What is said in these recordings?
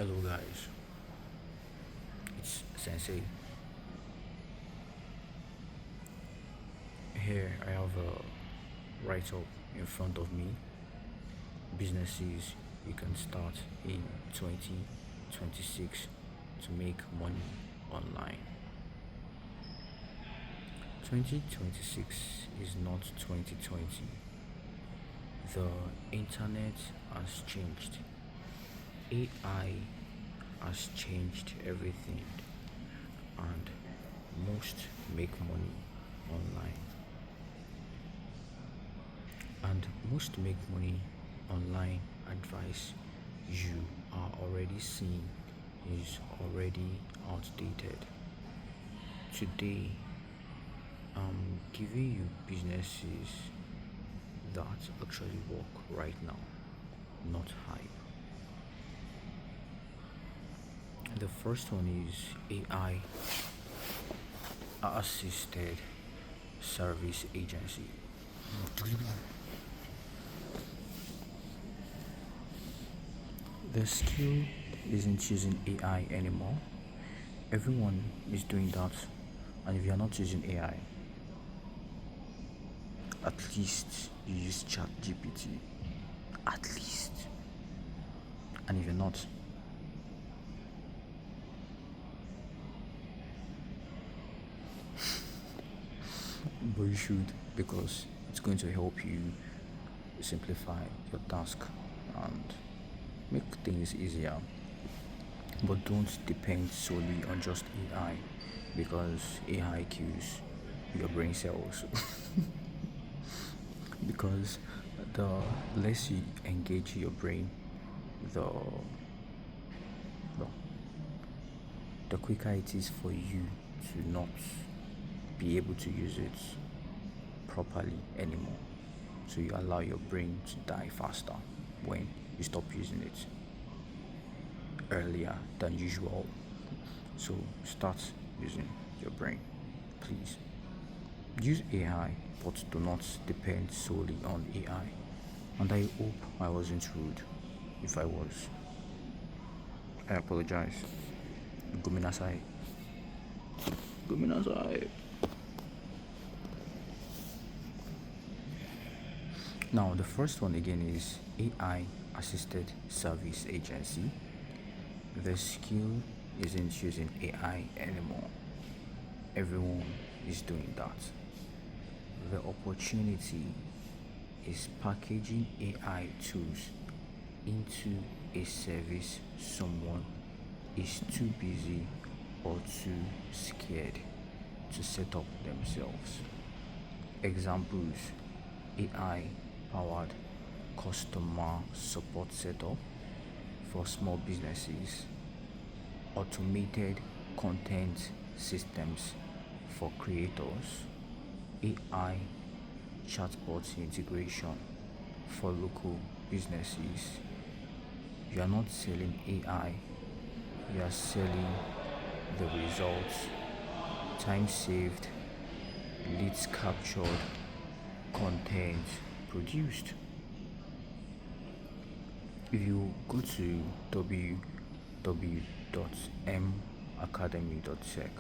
Hello guys, it's Sensei. Here I have a write up in front of me. Businesses you can start in 2026 to make money online. 2026 is not 2020. The internet has changed. AI has changed everything, and most make money online. And most make money online advice you are already seeing is already outdated. Today, I'm giving you businesses that actually work right now, not hype. The first one is AI assisted service agency. The skill isn't using AI anymore. Everyone is doing that, and if you're not using AI, at least you use ChatGPT. At least. And if you're not, but you should, because it's going to help you simplify your task and make things easier. But don't depend solely on just AI, because AI kills your brain cells. Because the less you engage your brain, the the, the quicker it is for you to not be able to use it properly anymore. So you allow your brain to die faster when you stop using it earlier than usual. So start using your brain, please. Use AI, but do not depend solely on AI. And I hope I wasn't rude. If I was, I apologize. Gominasai. Gominasai. Now, the first one again is AI assisted service agency. The skill isn't using AI anymore. Everyone is doing that. The opportunity is packaging AI tools into a service someone is too busy or too scared to set up themselves. Examples: AI powered customer support setup for small businesses, automated content systems for creators, AI chatbot integration for local businesses. You are not selling AI, you are selling the results: time saved, leads captured, content produced. If you go to www.macademy.tech,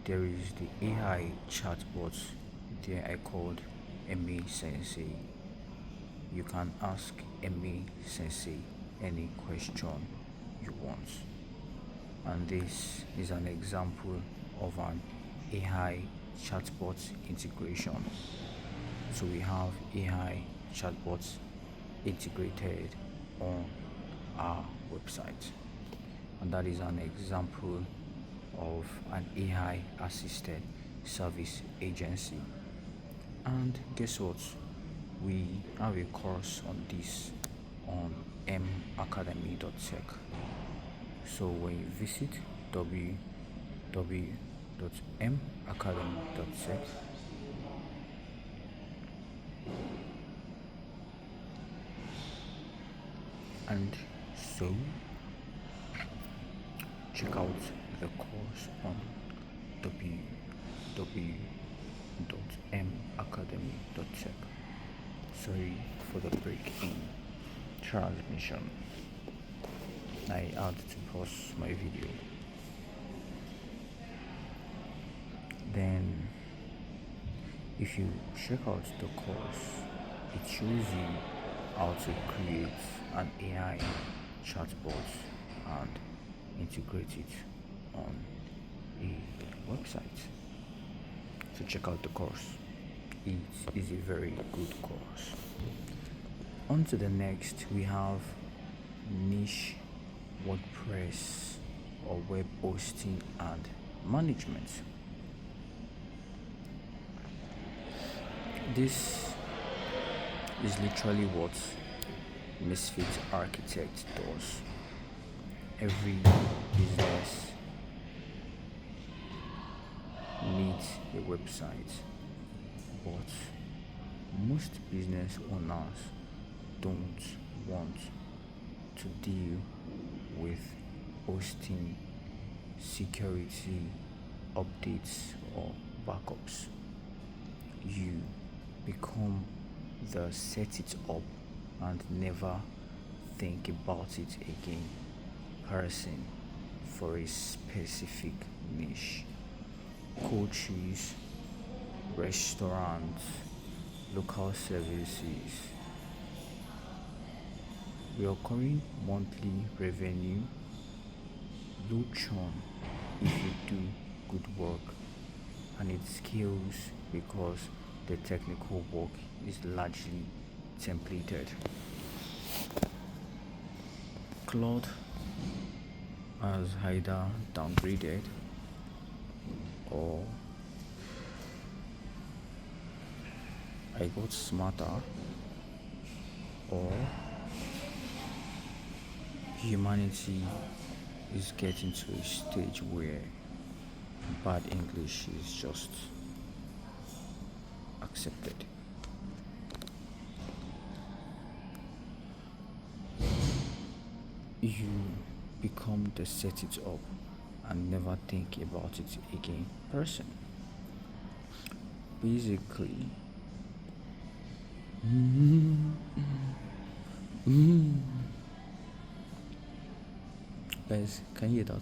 there is the AI chatbot there I called MA Sensei. You can ask MA Sensei any question you want. And this is an example of an AI chatbot integration. So we have AI chatbots integrated on our website, and that is an example of an AI assisted service agency. And guess what? We have a course on this on macademy.tech. So when you visit www.macademy.tech, and so check out the course on www.macademy.tech. Sorry for the break in transmission. I had to pause my video. Then if you check out the course, it shows you how to create an AI chatbot and integrate it on a website. So check out the course. It is a very good course. On to the next, we have niche WordPress or web hosting and management. This is literally what Misfit Architect does. Every business needs a website, but most business owners don't want to deal with hosting, security, updates, or backups. You become the set it up and never think about it again person for a specific niche. Coaches, restaurants, local services, recurring monthly revenue, low churn if you do good work, and it scales because the technical work is largely templated. Claude has either downgraded or I got smarter or humanity is getting to a stage where bad English is just accepted. You become the set it up and never think about it again person. Basically, guys, can you hear that?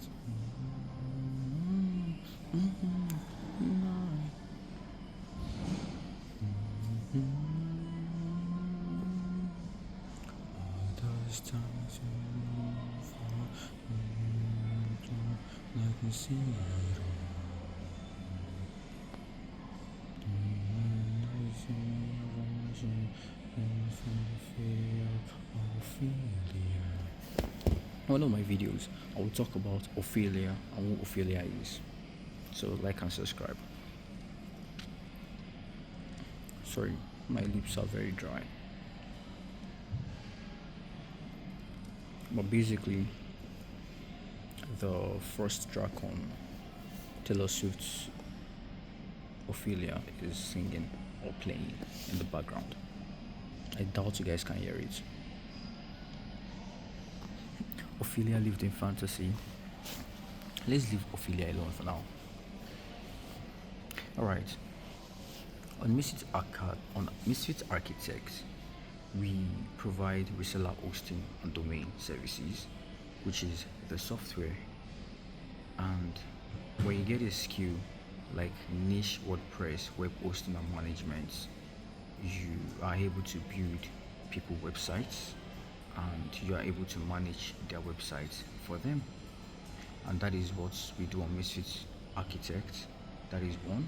One of my videos, I will talk about Ophelia and what Ophelia is. So like and subscribe. Sorry, my lips are very dry. But basically, the first track on Taylor Swift's Ophelia is singing or playing in the background. I doubt you guys can hear it. Ophelia lived in fantasy. Let's leave Ophelia alone for now. Alright. On Misfit Architects, we provide reseller hosting and domain services, which is the software. And when you get a skill like niche WordPress, web hosting and management, you are able to build people websites and you are able to manage their websites for them. And that is what we do on Misfit Architects. That is one.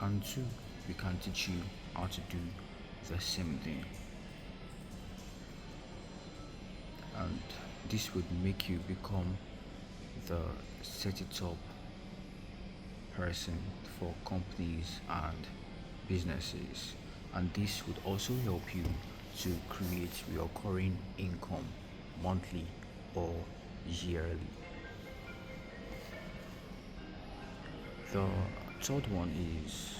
And two, we can teach you how to do the same thing. And this would make you become the set it up person for companies and businesses. And this would also help you to create recurring income monthly or yearly. The third one is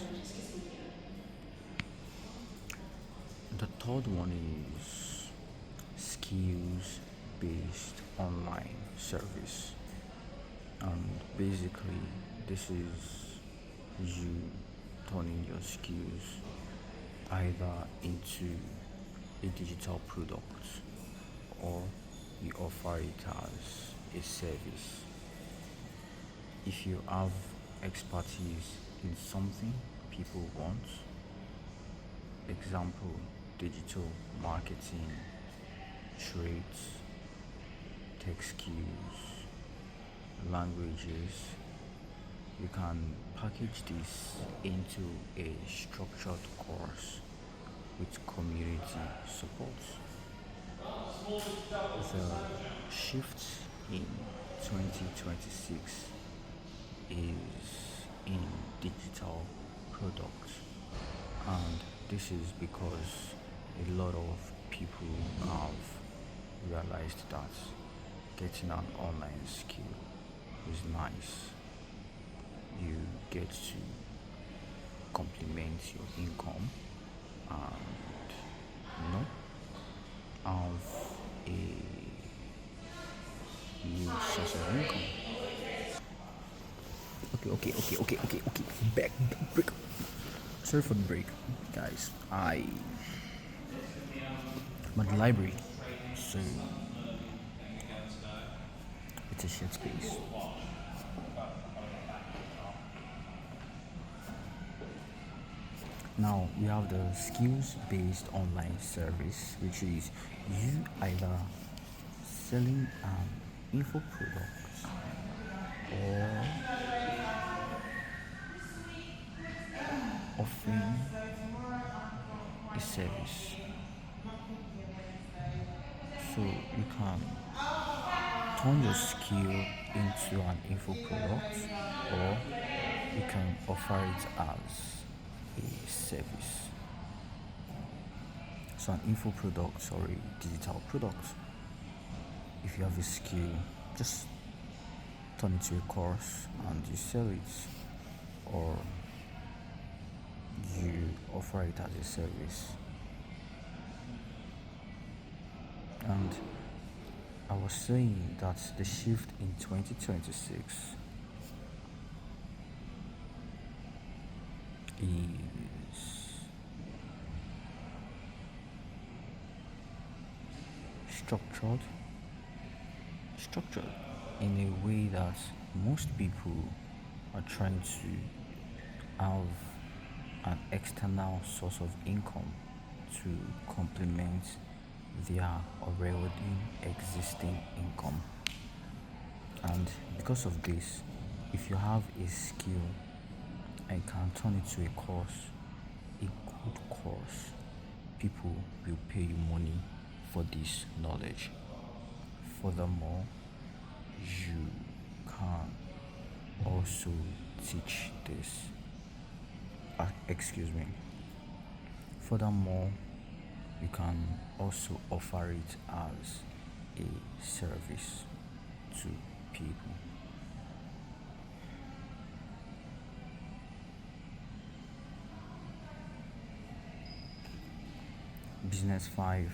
skills based online service, and basically this is you turning your skills either into a digital product or you offer offer it as a service. If you have expertise in something people want, example, digital marketing, trades, tech skills, languages, you can package this into a structured course with community support. The shift in 2026 is in digital products, and this is because a lot of people have realized that getting an online skill is nice. You get to complement your income and have a new source of income. Okay. Back break. Sorry for the break, guys. I'm at the library, so it's a shared space. Now we have the skills-based online service, which is you either selling an info product or offering a service. So you can turn your skill into an info product, or you can offer it as a service. So an info product or a digital product, if you have a skill, just turn it to a course and you sell it, or you offer it as a service. And I was saying that the shift in 2026 is structured in a way that most people are trying to have an external source of income to complement their already existing income. And because of this, if you have a skill and can turn it to a course, a good course, people will pay you money for this knowledge. Furthermore, you can also teach this. Furthermore, you can also offer it as a service to people. Business 5: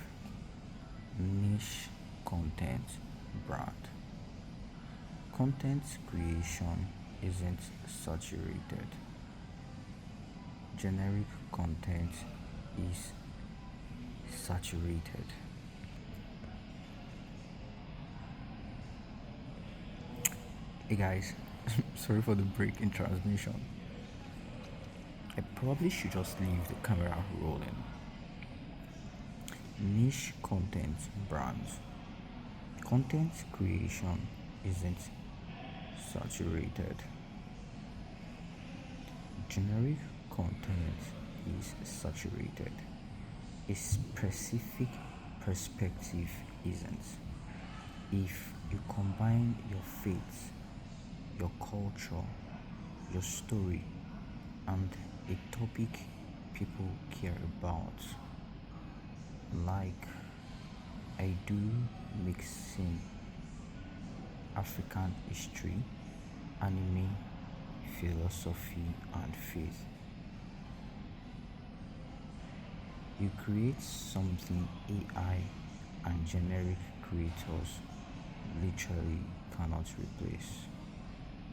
niche content brand. Content creation isn't saturated. Generic content is saturated. Hey guys, sorry for the break in transmission. I probably should just leave the camera rolling. Niche content brands. Content creation isn't saturated. Generic content is saturated. A specific perspective isn't. If you combine your faith, your culture, your story, and a topic people care about, like I do mixing African history, anime, philosophy, and faith. You create something AI and generic creators literally cannot replace.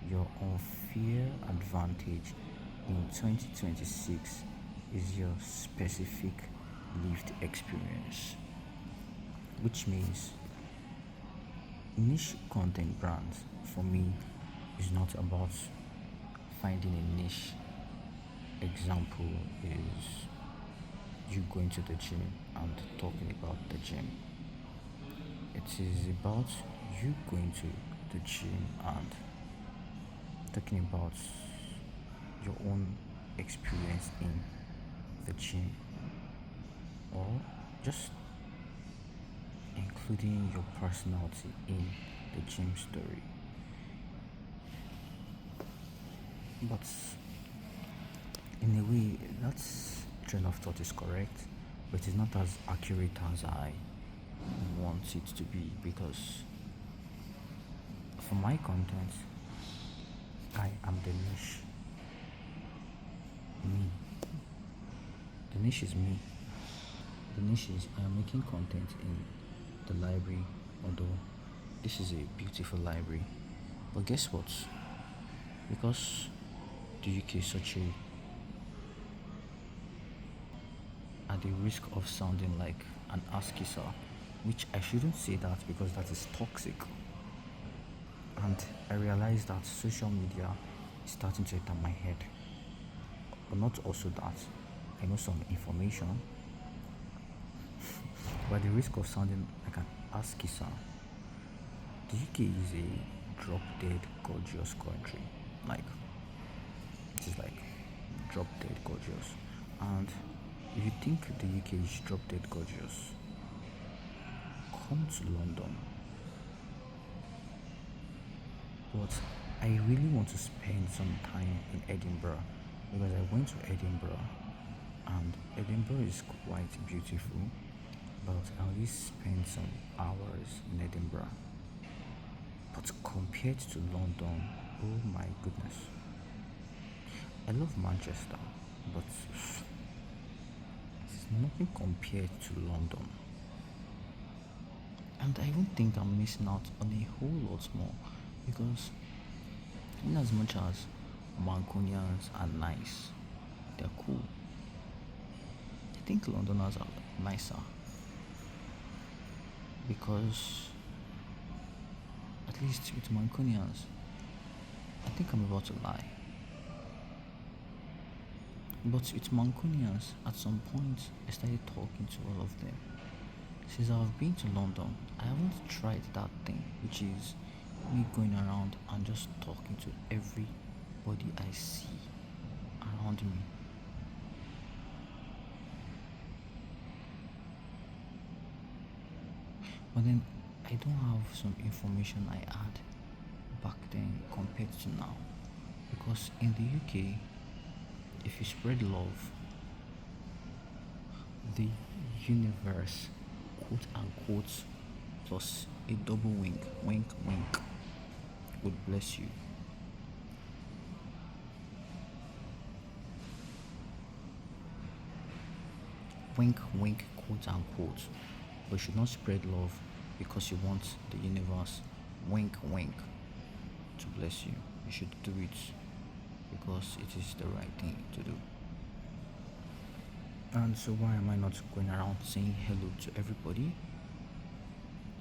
Your unfair advantage in 2026 is your specific lived experience, which means Niche content brands for me is not about finding a niche. Example is you going to the gym and talking about the gym. It is about you going to the gym and talking about your own experience in the gym, or just including your personality in the gym story. But in a way, that train of thought is correct, but it's not as accurate as I want it to be, because for my content, I am the niche. Me. The niche is me. The niche is I am making content in the library, although this is a beautiful library. But guess what? Because the UK is such a, at the risk of sounding like an askisa, which I shouldn't say that because that is toxic. And I realized that social media is starting to enter my head. But not also that. I know some information. But at the risk of sounding like an askisa, the UK is a drop dead gorgeous country. Like, it is like drop dead gorgeous. And if you think the UK is drop dead gorgeous, come to London. But I really want to spend some time in Edinburgh, because I went to Edinburgh and Edinburgh is quite beautiful, but I only spent some hours in Edinburgh. But compared to London, oh my goodness. I love Manchester, but it's nothing compared to London. And I even think I'm missing out on a whole lot more, because in as much as Mancunians are nice, they're cool. I think Londoners are nicer, because at least with Mancunians, I think I'm about to lie. But with Mancunians, at some point, I started talking to all of them. Since I've been to London, I haven't tried that thing, which is me going around and just talking to everybody I see around me. But then I don't have some information I had back then compared to now. Because in the UK, if you spread love, the universe, quote unquote, plus a double wink, wink, wink, would bless you. Wink, wink, quote unquote. But you should not spread love because you want the universe, wink, wink, to bless you. You should do it because it is the right thing to do. And so, why am I not going around saying hello to everybody?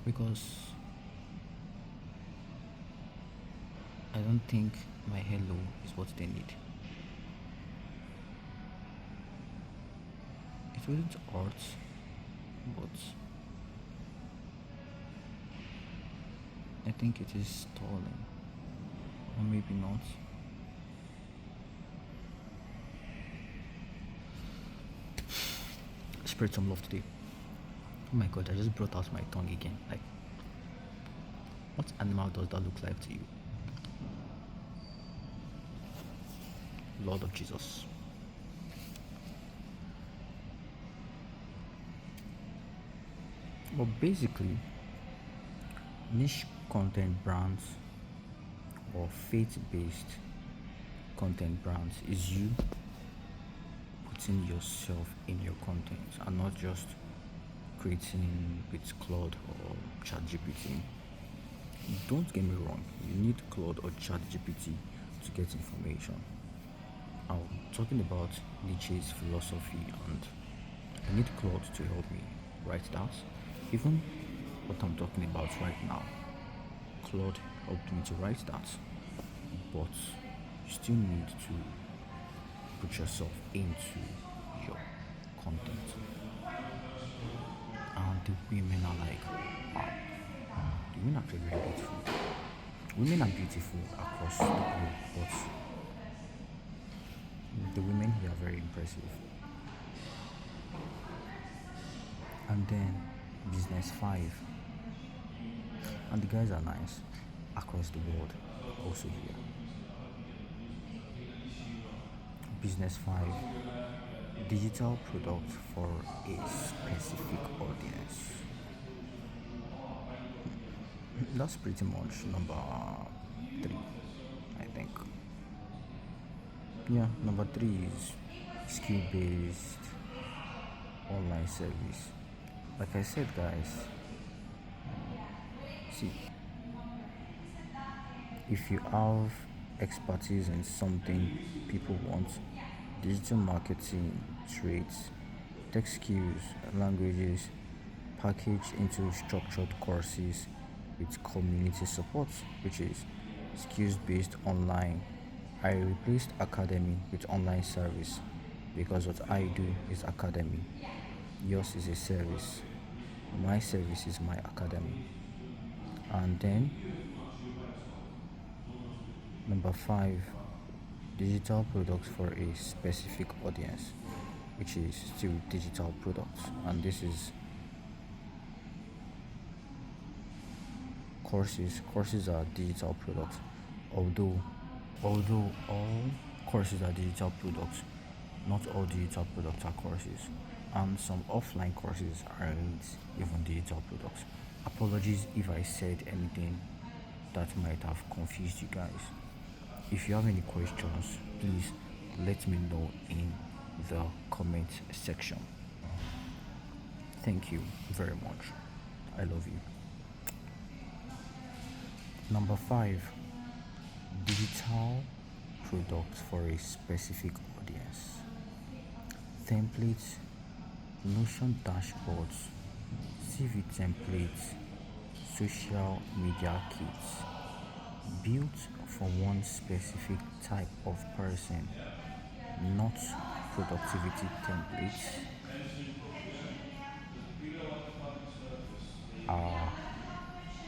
Because I don't think my hello is what they need. It wouldn't hurt, but I think it is stalling, or maybe not. Spread some love today. Oh my god, I just brought out my tongue again. Like, what animal does that look like to you? Lord of Jesus. But basically, niche content brands or faith-based content brands is you putting yourself in your content and not just creating with Claude or ChatGPT. Don't get me wrong, you need Claude or ChatGPT to get information. I'm talking about Nietzsche's philosophy, and I need Claude to help me write that. Even what I'm talking about right now, Claude helped me to write that, but you still need to put yourself into your content. And the women are like, wow, the women are actually very beautiful. Women are beautiful across the globe, but the women here are very impressive. And then Business 5. And the guys are nice across the world, also here. Business 5. Digital product for a specific audience. That's pretty much number 3, I think. Yeah, number 3 is skill based online service. Like I said, guys, see, if you have expertise in something people want, digital marketing, trades, tech skills, languages, packaged into structured courses with community support, which is skills based online. I replaced academy with online service because what I do is academy. Yours is a service. My service is my academy. And then number 5, digital products for a specific audience, which is still digital products. And this is courses. Courses are digital products. Although all courses are digital products, not all digital products are courses, and some offline courses aren't even digital products. Apologies if I said anything that might have confused you guys. If you have any questions, please let me know in the comment section. Thank you very much. I love you. Number 5, digital products for a specific audience. Templates, Notion dashboards, CV templates, social media kits built for one specific type of person, not productivity templates, are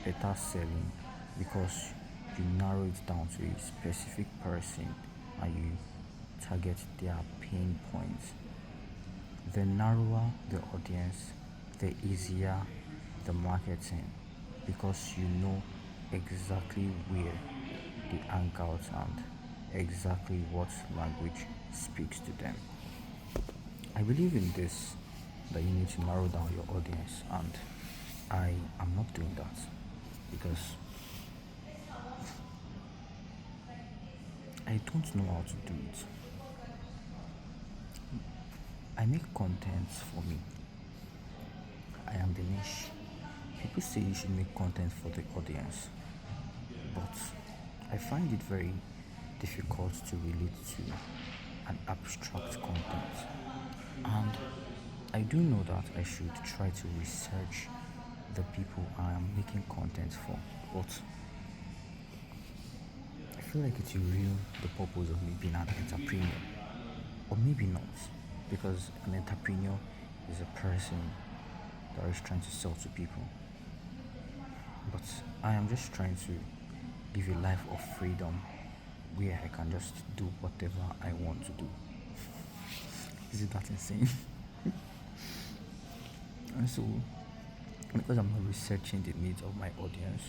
better selling because you narrow it down to a specific person and you target their pain points. The narrower the audience, the easier the marketing because you know exactly where they hang out and exactly what language speaks to them. I believe in this, that you need to narrow down your audience, and I am not doing that because I don't know how to do it. I make content for me. I am the niche. People say you should make content for the audience, but I find it very difficult to relate to an abstract content. And I do know that I should try to research the people I am making content for, but I feel like it will ruin the purpose of me being an entrepreneur. Or maybe not, because an entrepreneur is a person that is trying to sell to people. But I am just trying to live a life of freedom where I can just do whatever I want to do. Is it that insane? And so, because I'm not researching the needs of my audience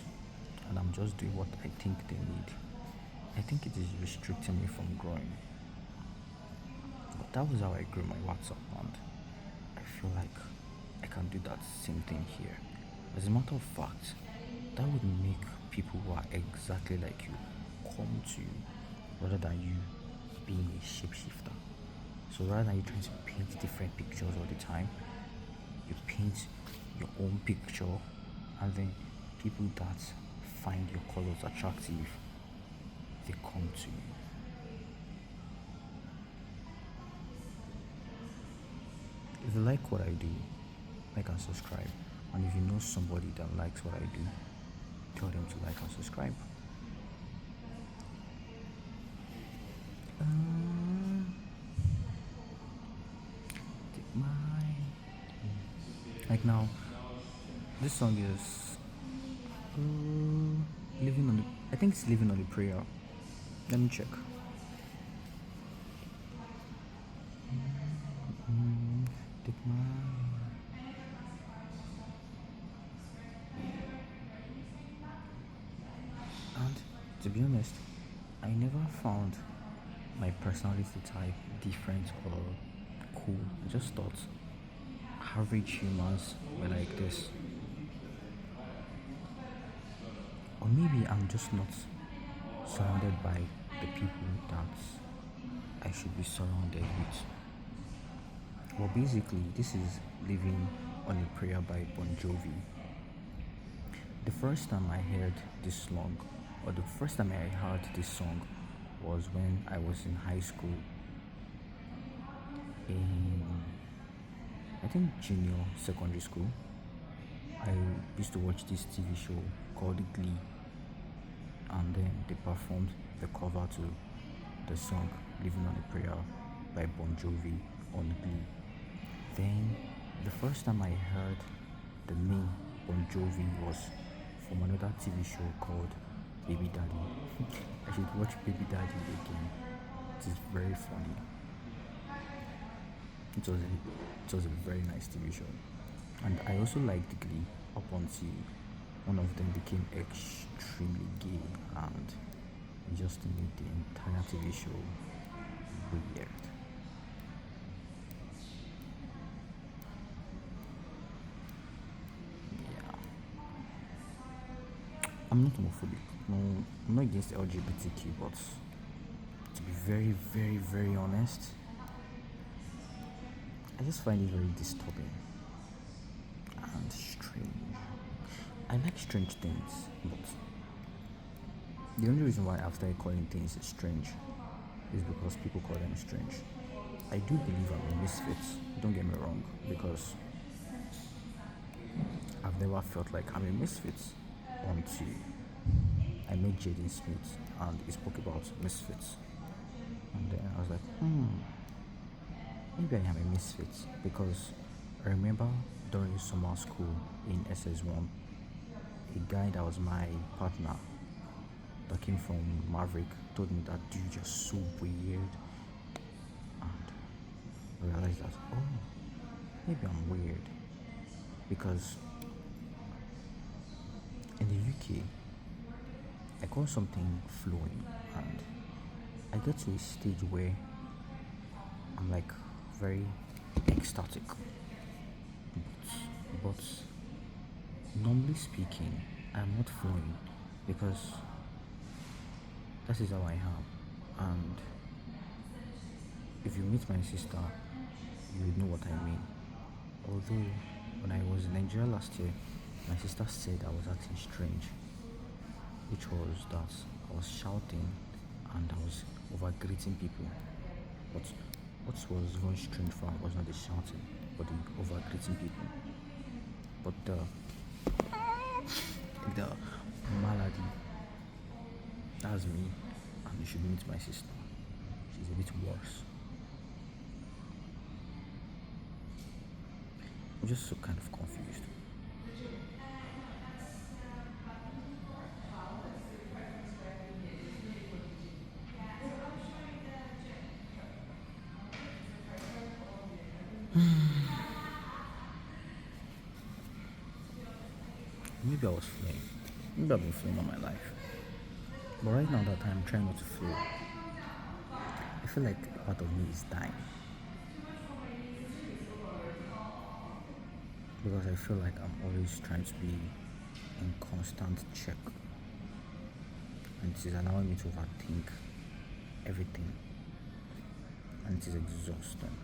and I'm just doing what I think they need, I think it is restricting me from growing. But that was how I grew my WhatsApp, and I feel like I can do that same thing here. As a matter of fact, that would make people who are exactly like you come to you rather than you being a shapeshifter. So rather than you trying to paint different pictures all the time, you paint your own picture, and then people that find your colors attractive, they come to you. If you like what I do, like and subscribe. And if you know somebody that likes what I do, Tell them to like and subscribe. Take my like now. This song is living on the. I think it's living on the prayer. Let me check. Take my. And to be honest, I never found my personality type different or cool. I just thought average humans were like this. Or maybe I'm just not surrounded by the people that I should be surrounded with. Well, basically, this is Living on a Prayer by Bon Jovi. The first time I heard this song, or the first time I heard this song, was when I was in high school, in I think junior secondary school. I used to watch this TV show called Glee, and then they performed the cover to the song Living on a Prayer by Bon Jovi on Glee. Then the first time I heard the name Bon Jovi was from another TV show called Baby Daddy. I should watch Baby Daddy again. It is very funny. It was a very nice TV show. And I also liked Glee up until one of them became extremely gay, and it just made the entire TV show weird. Yeah. I'm not homophobic. No, I'm not against LGBTQ, but to be very, very, very honest, I just find it very disturbing and strange. I like strange things, but the only reason why I've started calling things strange is because people call them strange. I do believe I'm a misfit, don't get me wrong, because I've never felt like I'm a misfit until I met Jaden Smith and he spoke about misfits. And then I was like, maybe I am a misfit, because I remember during summer school in SS1, a guy that was my partner that came from Maverick told me that dude you're so weird, and I realized that maybe I'm weird, because in the UK I call something flowing, and I get to a stage where I'm like very ecstatic, but normally speaking I'm not flowing, because that is how I am. And if you meet my sister, you would know what I mean. Although when I was in Nigeria last year, my sister said I was acting strange, which was that I was shouting and I was over greeting people. But what was even strange for her was not the shouting, but the over greeting people. But the malady, that's me, and you should meet my sister. She's a bit worse. I'm just so kind of confused. Maybe I was flying. Maybe I've been flying all my life. But right now that I'm trying not to feel, I feel like a part of me is dying. Because I feel like I'm always trying to be in constant check. And it is allowing me to overthink everything. And it is exhausting.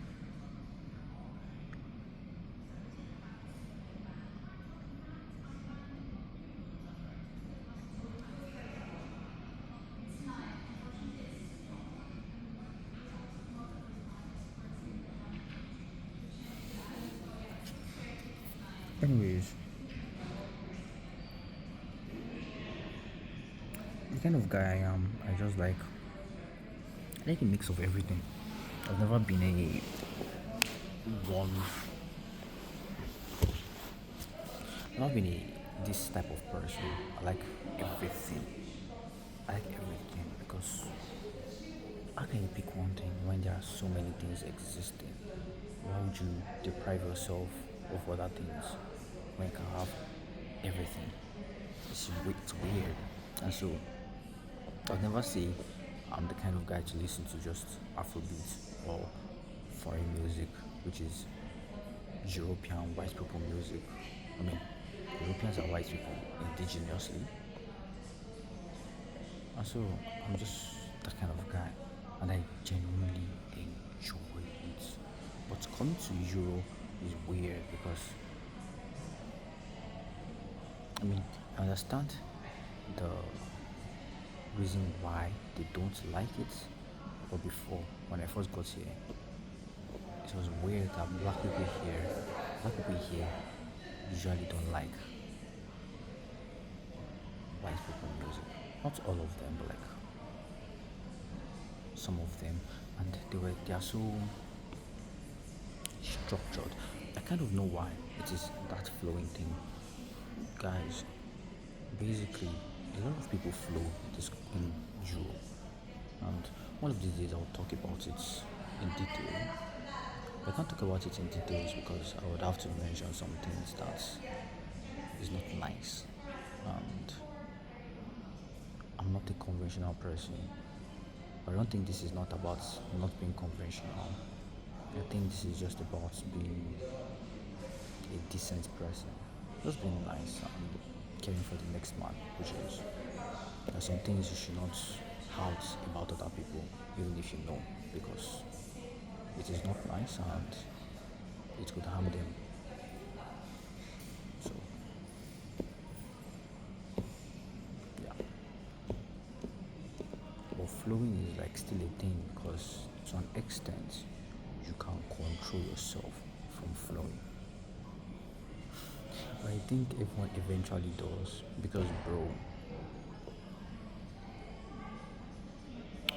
Anyways, kind of guy I am, I just like, I like a mix of everything. I've never been one, I've not been this type of person. I like everything. I like everything because how can you pick one thing when there are so many things existing? Why would you deprive yourself of other things when you can have everything? It's weird. And so I'll never say I'm the kind of guy to listen to just Afrobeat or foreign music, which is European white people music. I mean, Europeans are white people indigenously, and so I'm just that kind of guy, and I genuinely enjoy it. But coming to Euro is weird because I mean I understand the reason why they don't like it, but before when I first got here, it was weird that black people here usually don't like white people music. Not all of them, but like some of them, and they are so structured. I kind of know why it is that flowing thing, guys. Basically, a lot of people flow this in Europe, and one of these days I'll talk about it in detail. I can't talk about it in details because I would have to mention some things that is not nice, and I'm not a conventional person. I don't think this is not about not being conventional. I think this is just about being a decent person. Just being nice and caring for the next man, which is there are some things you should not shout about other people, even if you know, because it is not nice and it could harm them. So yeah. But flowing is like still a thing because to an extent you can control yourself from flowing. But I think everyone eventually does because bro,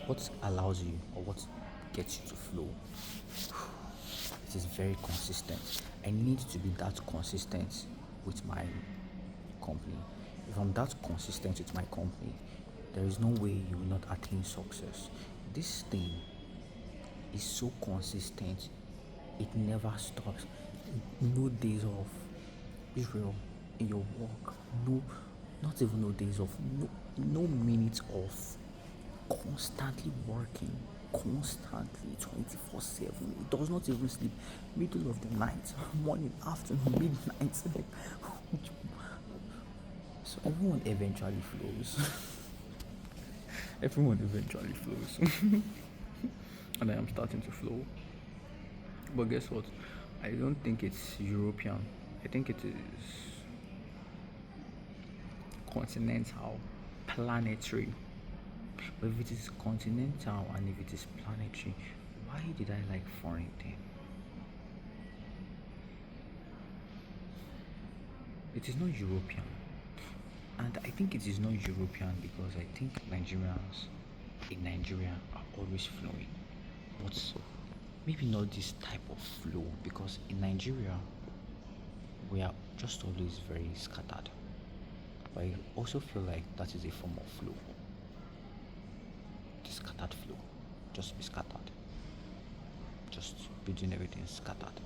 what allows you or what gets you to flow, it is very consistent. I need to be that consistent with my company. If I'm that consistent with my company, there is no way you will not attain success. This thing is so consistent, it never stops. No days off. Israel, in your work, no, not even no days off, no minutes off. Constantly working, constantly 24/7. It does not even sleep. Middle of the night, morning, afternoon, midnight. So everyone eventually flows. Everyone eventually flows. And I am starting to flow. But guess what? I don't think it's European. I think it is continental, planetary. But if it is continental and if it is planetary, why did I like foreign thing? It is not European. And I think it is not European because I think Nigerians in Nigeria are always flowing. But maybe not this type of flow because in Nigeria we are just always very scattered. But I also feel like that is a form of flow. The scattered flow. Just be scattered. Just be doing everything scattered.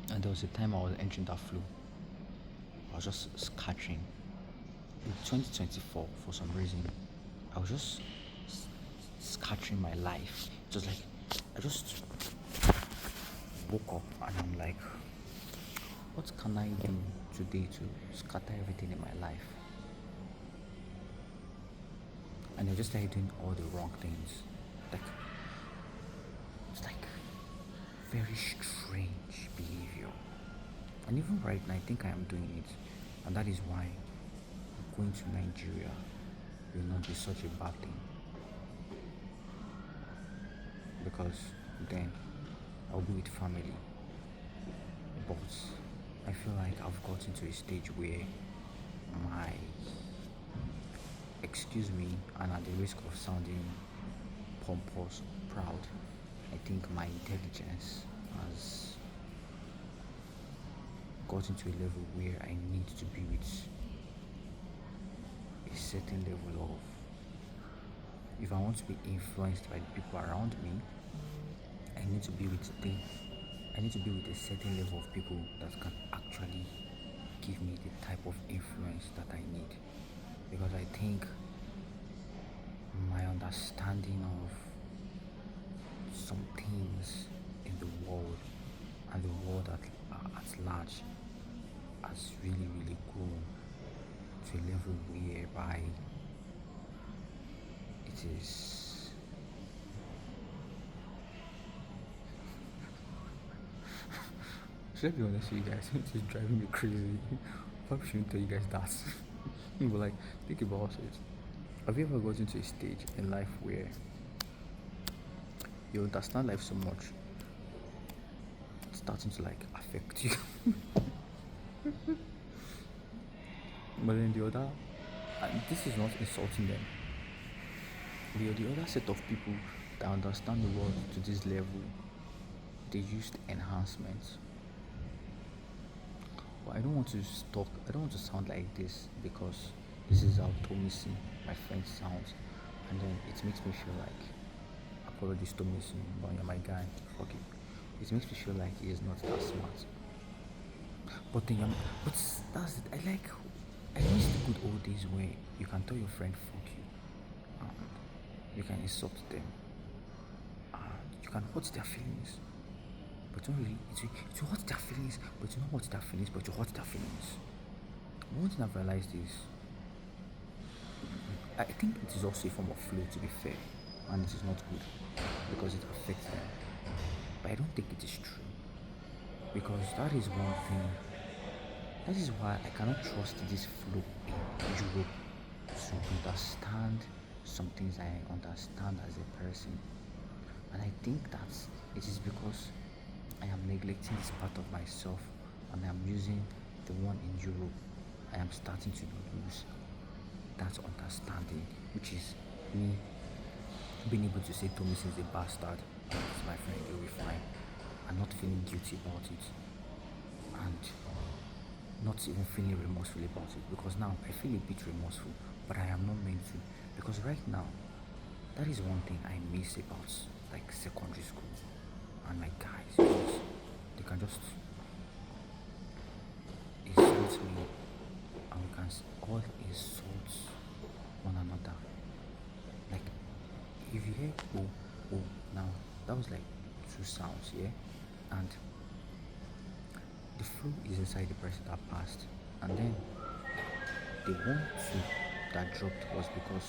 And there was a time I was entering that flow. I was just scattering. In 2024, for some reason, I was just scattering my life. Just like I just woke up and I'm like, what can I do today to scatter everything in my life? And I just started doing all the wrong things. Like it's like very strange behavior. And even right now I think I am doing it. And that is why going to Nigeria will not be such a bad thing. because then I'll be with family. But I feel like I've gotten to a stage where my, excuse me, and at the risk of sounding pompous, proud, I think my intelligence has gotten to a level where I need to be with a certain level of, if I want to be influenced by the people around me, I need to be with a certain level of people that can actually give me the type of influence that I need. Because I think my understanding of some things in the world and the world at large has really grown to a level whereby it is should I be honest with you guys? It is driving me crazy. Probably shouldn't tell you guys that. But like, think about it. Have you ever gotten to a stage in life where you understand life so much, it's starting to like affect you? But then the other, and this is not insulting them, the other set of people that understand the world to this level, they used enhancements. But I don't want to sound like this because this is how Tomisi, my friend, sounds. And then it makes me feel like, apologies Tomisi, but you're my guy, fuck it. It makes me feel like he is not that smart. But then, but that's it. I miss the good old days where you can tell your friend fuck you, and you can insult them, and you can hurt their feelings. But don't really, it will hurt their feelings, but you not hurt their feelings, but you hurt their feelings. One thing I've realized is, I think it is also a form of flow, to be fair, and it is not good because it affects them. But I don't think it is true because that is one thing. That is why I cannot trust this flow in Europe to understand some things I understand as a person. And I think that it is because I am neglecting this part of myself and I am using the one in Europe. I am starting to lose that understanding, which is me being able to say Thomas is a bastard, he's my friend, he'll be fine, and not feeling guilty about it, and not even feeling remorseful about it, because now I feel a bit remorseful, but I am not meant to, because right now, that is one thing I miss about like secondary school, and my guys, because they can just insult me, and we can all insult one another. Like, if you hear oh, now that was like two sounds, yeah, and the flow is inside the person that passed, and then the 1 2 that dropped was because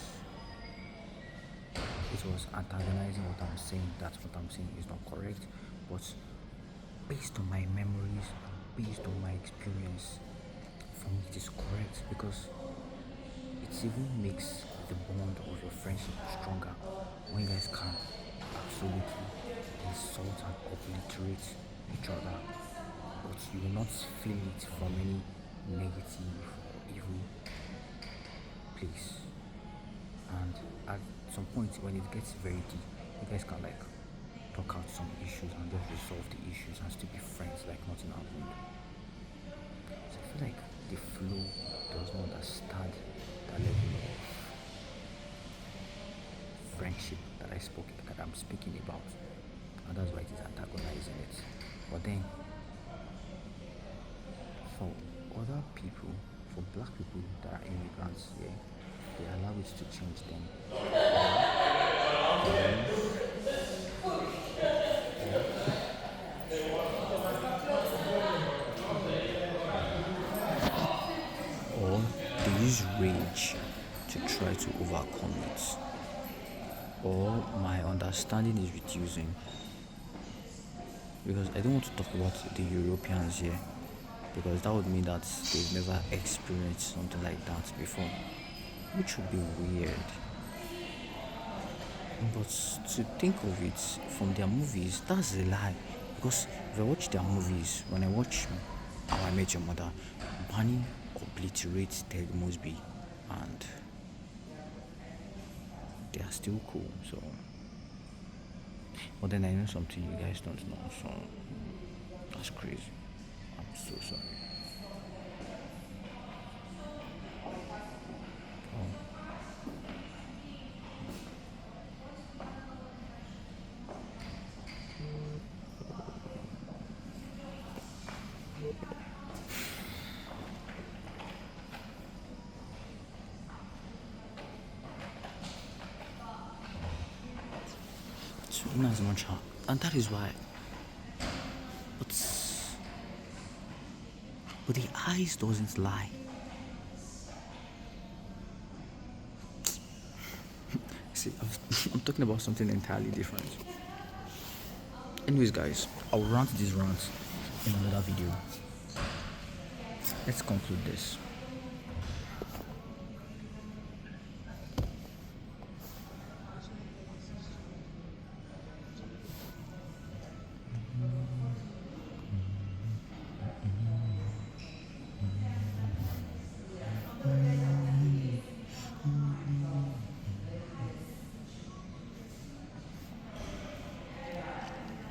it was antagonizing what I'm saying. That's what I'm saying is not correct, but based on my memories, based on my experience, for me it is correct because it even makes the bond of your friendship stronger when you guys can absolutely insult and obliterate each other, but you will not feel it from any negative or evil place. And at some point when it gets very deep, you guys can like talk out some issues and just resolve the issues and still be friends like nothing happened. So I feel like the flow does not understand that level of friendship that I'm speaking about, and that's why it is antagonizing it. But then for other people, for black people that are immigrants, yeah, they allow it to change them. Or they use rage to try to overcome it. Or my understanding is reducing. Because I don't want to talk about the Europeans here, because that would mean that they've never experienced something like that before, which would be weird. But to think of it from their movies, that's a lie. Because if I watch their movies, when I watch How I Met Your Mother, Barney obliterates Ted Mosby, and they are still cool. So, but then I know something you guys don't know. So that's crazy. I'm so sorry. So not as much, and that is why. But the eyes doesn't lie. See, I'm talking about something entirely different. Anyways, guys, I'll rant this rant in another video. Let's conclude this.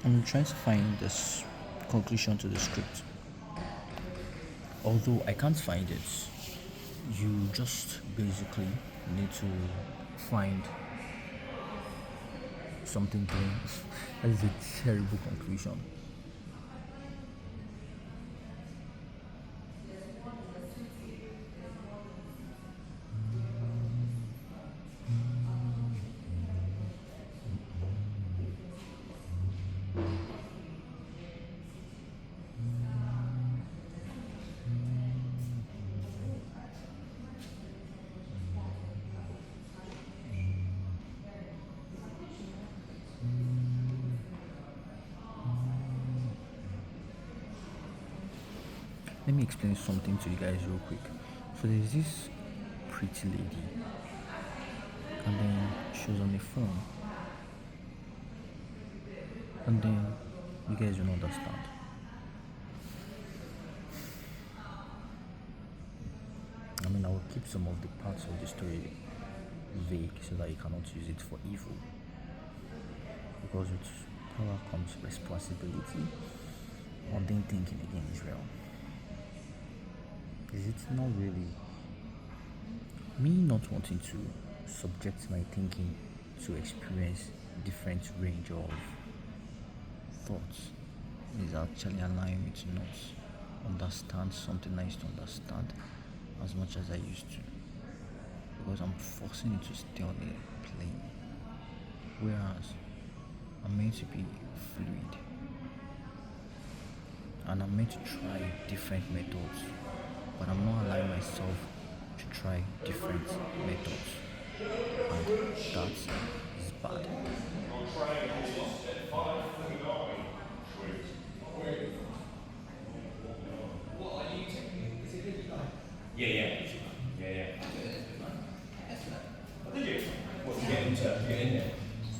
I'm trying to find this conclusion to the script. Although I can't find it, you just basically need to find something doing. That is a terrible conclusion. Let me explain something to you guys real quick. So there's this pretty lady, and then she was on the phone, and then you guys will not understand. I mean, I will keep some of the parts of the story vague so that you cannot use it for evil. Because with power comes responsibility. One thing thinking again is real. Is it not really me not wanting to subject my thinking to experience different range of thoughts is actually allowing me to not understand something I used to understand as much as I used to, because I'm forcing it to stay on a plane, whereas I'm meant to be fluid and I'm meant to try different methods, but I'm not allowing myself to try different methods, and that is bad. Yeah, yeah, yeah, yeah. What, to get in there?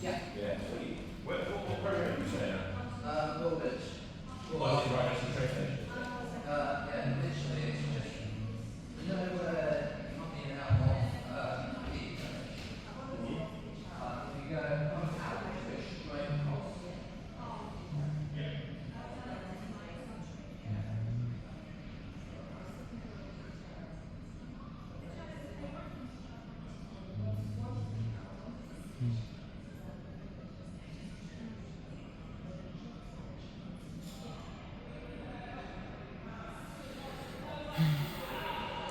Yeah. Yeah. What program are you saying? Well, it's right next to the train station.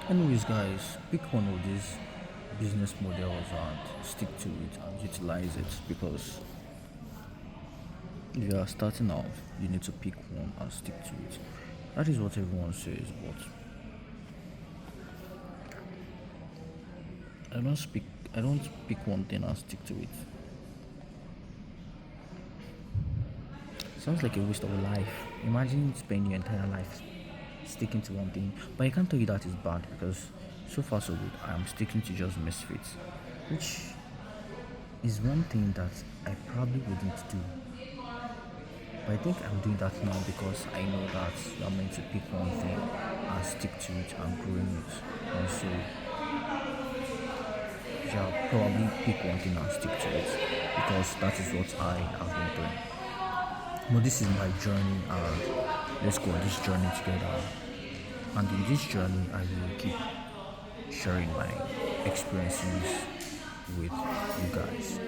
Anyways, guys, pick one of these business models and stick to it and utilize it, because if you are starting off, you need to pick one and stick to it. That is what everyone says, but I don't pick one thing and stick to it. Sounds like a waste of a life. Imagine spending your entire life sticking to one thing. But I can't tell you that is bad, because so far so good. I am sticking to just misfits, which is one thing that I probably wouldn't do. But I think I'm doing that now because I know that you're meant to pick one thing and stick to it and grow in it. And so, yeah, probably pick one thing and stick to it because that is what I have been doing. But this is my journey, and let's go on this journey together. And in this journey, I will keep sharing my experiences with you guys.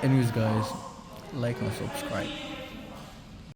Anyways, guys, like and subscribe.